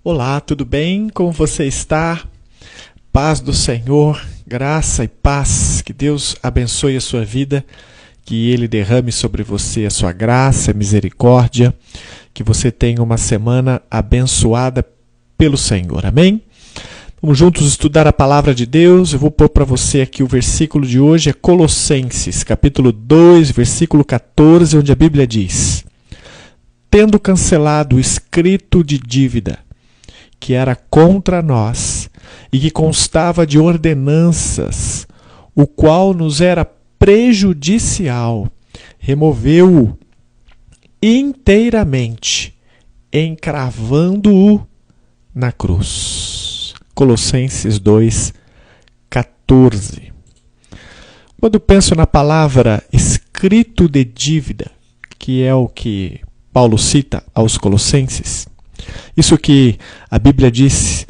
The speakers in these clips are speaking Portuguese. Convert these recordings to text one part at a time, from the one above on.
Olá, tudo bem? Como você está? Paz do Senhor, graça e paz. Que Deus abençoe a sua vida, que Ele derrame sobre você a sua graça e misericórdia, que você tenha uma semana abençoada pelo Senhor. Amém? Vamos juntos estudar a palavra de Deus. Eu vou pôr para você aqui o versículo de hoje, é Colossenses, capítulo 2, versículo 14, onde a Bíblia diz: tendo cancelado o escrito de dívida que era contra nós e que constava de ordenanças, o qual nos era prejudicial, removeu-o inteiramente, encravando-o na cruz. Colossenses 2, 14. Quando penso na palavra escrito de dívida, que é o que Paulo cita aos Colossenses, isso que a Bíblia diz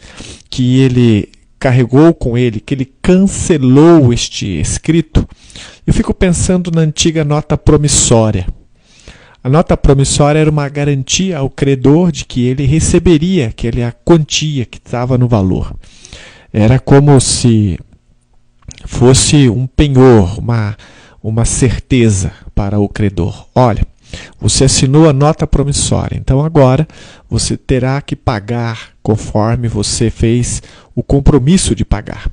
que ele carregou com ele, que ele cancelou este escrito, eu fico pensando na antiga nota promissória. A nota promissória era uma garantia ao credor de que ele receberia aquela quantia que estava no valor. Era como se fosse um penhor, uma certeza para o credor. Olha, você assinou a nota promissória, então agora você terá que pagar conforme você fez o compromisso de pagar.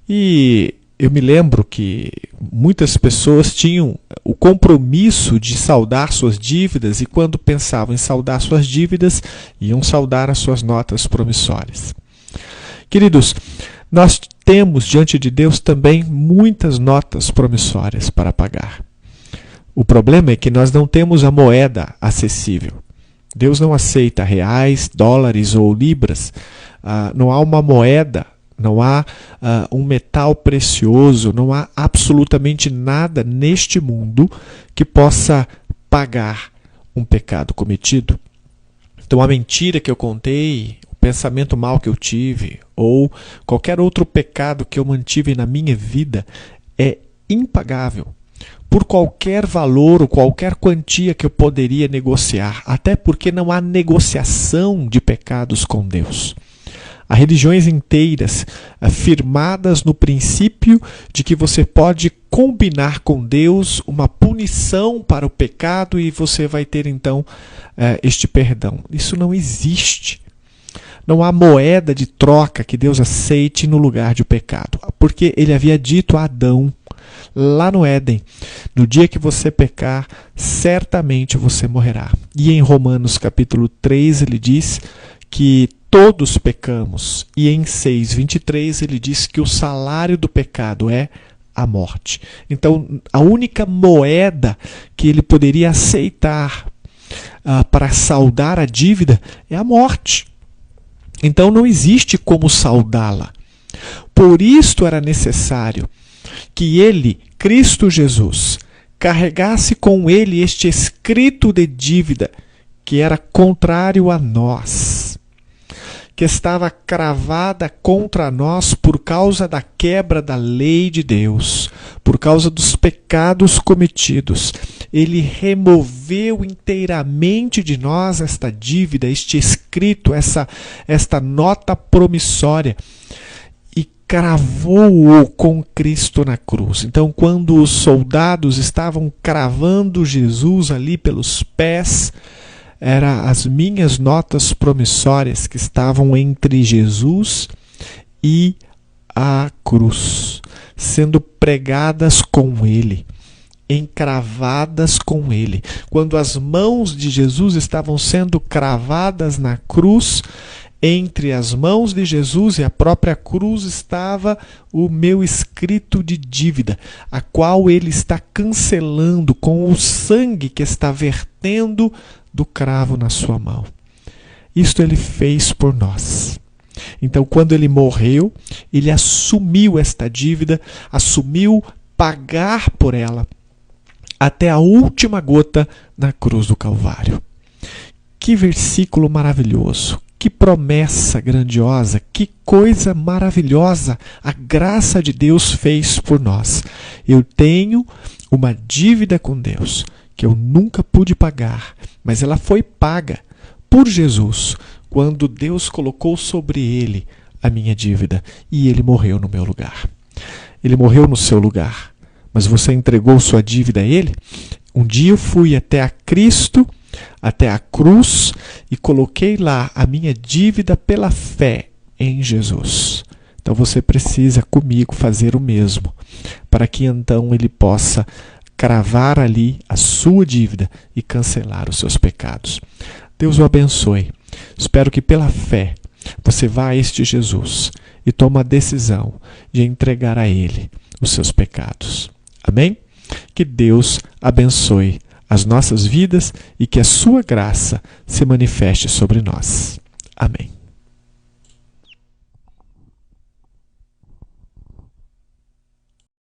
E eu me lembro que muitas pessoas tinham o compromisso de saldar suas dívidas e quando pensavam em saldar suas dívidas, iam saldar as suas notas promissórias. Queridos, nós temos diante de Deus também muitas notas promissórias para pagar. O problema é que nós não temos a moeda acessível. Deus não aceita reais, dólares ou libras. Não há uma moeda, não há um metal precioso, não há absolutamente nada neste mundo que possa pagar um pecado cometido. Então a mentira que eu contei, o pensamento mau que eu tive, ou qualquer outro pecado que eu mantive na minha vida é impagável por qualquer valor ou qualquer quantia que eu poderia negociar, até porque não há negociação de pecados com Deus. Há religiões inteiras firmadas no princípio de que você pode combinar com Deus uma punição para o pecado e você vai ter então este perdão. Isso não existe. Não há moeda de troca que Deus aceite no lugar de pecado, porque Ele havia dito a Adão, lá no Éden, no dia que você pecar, certamente você morrerá. E em Romanos capítulo 3 ele diz que todos pecamos. E em 6:23 ele diz que o salário do pecado é a morte. Então a única moeda que ele poderia aceitar para saldar a dívida é a morte. Então não existe como saldá-la. Por isto era necessário que ele, Cristo Jesus, carregasse com ele este escrito de dívida que era contrário a nós, que estava cravada contra nós por causa da quebra da lei de Deus, por causa dos pecados cometidos. Ele removeu inteiramente de nós esta dívida, este escrito, esta nota promissória, cravou-o com Cristo na cruz. Então, quando os soldados estavam cravando Jesus ali pelos pés, eram as minhas notas promissórias que estavam entre Jesus e a cruz, sendo pregadas com ele, encravadas com ele. Quando as mãos de Jesus estavam sendo cravadas na cruz, entre as mãos de Jesus e a própria cruz estava o meu escrito de dívida, a qual ele está cancelando com o sangue que está vertendo do cravo na sua mão. Isto ele fez por nós. Então, quando ele morreu, ele assumiu esta dívida, assumiu pagar por ela até a última gota na cruz do Calvário. Que versículo maravilhoso! Que promessa grandiosa, que coisa maravilhosa a graça de Deus fez por nós. Eu tenho uma dívida com Deus que eu nunca pude pagar, mas ela foi paga por Jesus quando Deus colocou sobre ele a minha dívida e ele morreu no meu lugar. Ele morreu no seu lugar, mas você entregou sua dívida a ele? Um dia eu fui até a Cristo, até a cruz, e coloquei lá a minha dívida pela fé em Jesus. Então você precisa comigo fazer o mesmo, para que então ele possa cravar ali a sua dívida e cancelar os seus pecados. Deus o abençoe. Espero que pela fé você vá a este Jesus e tome a decisão de entregar a ele os seus pecados. Amém? Que Deus abençoe as nossas vidas e que a sua graça se manifeste sobre nós. Amém.